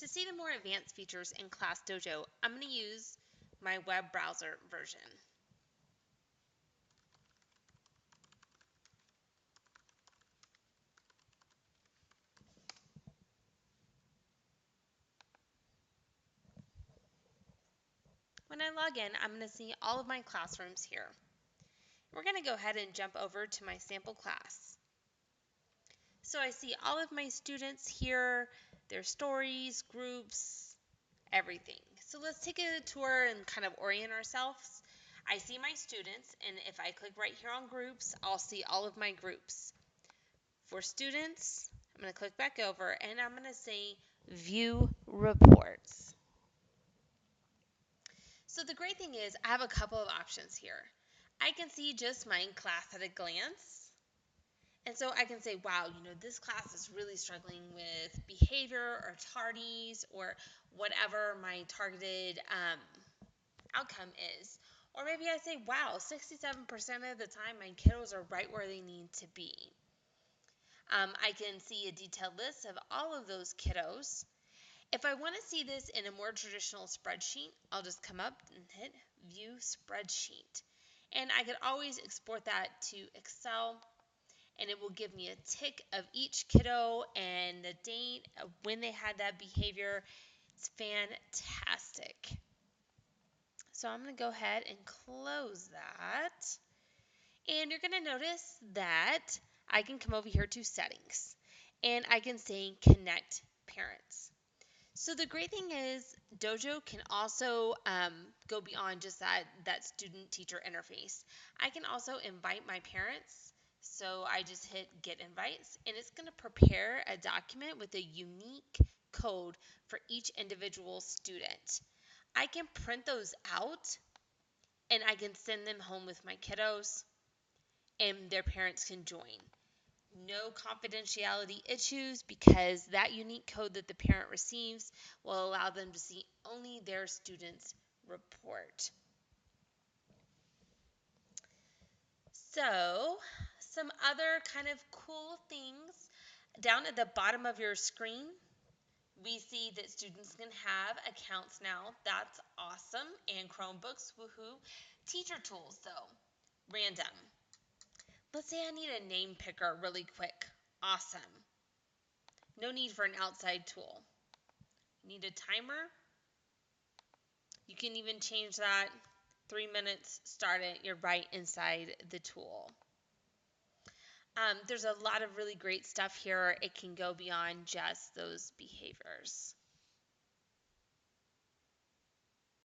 To see the more advanced features in Class Dojo, I'm going to use my web browser version. When I log in, I'm going to see all of my classrooms here. We're going to go ahead and jump over to my sample class. So I see all of my students here, their stories, groups, everything. So let's take a tour and kind of orient ourselves. I see my students, and if I click right here on groups, I'll see all of my groups. For students, I'm going to click back over, and I'm going to say View Reports. So the great thing is I have a couple of options here. I can see just my class at a glance. And so I can say, wow, this class is really struggling with behavior or tardies or whatever my targeted outcome is. Or maybe I say, wow, 67% of the time my kiddos are right where they need to be. I can see a detailed list of all of those kiddos. If I want to see this in a more traditional spreadsheet, I'll just come up and hit View Spreadsheet. And I could always export that to Excel, and it will give me a tick of each kiddo and the date of when they had that behavior. It's fantastic. So I'm going to go ahead and close that. And you're going to notice that I can come over here to Settings, and I can say Connect Parents. So the great thing is Dojo can also go beyond just that student-teacher interface. I can also invite my parents. So I just hit Get Invites, and it's going to prepare a document with a unique code for each individual student. I can print those out, and I can send them home with my kiddos, and their parents can join. No confidentiality issues because that unique code that the parent receives will allow them to see only their student's report. So, some other kind of cool things down at the bottom of your screen, we see that students can have accounts now. That's awesome. And Chromebooks, woohoo. Teacher tools, though, random. Let's say I need a name picker really quick. Awesome. No need for an outside tool. Need a timer? You can even change that. 3 minutes, start it. You're right inside the tool. There's a lot of really great stuff here. It can go beyond just those behaviors.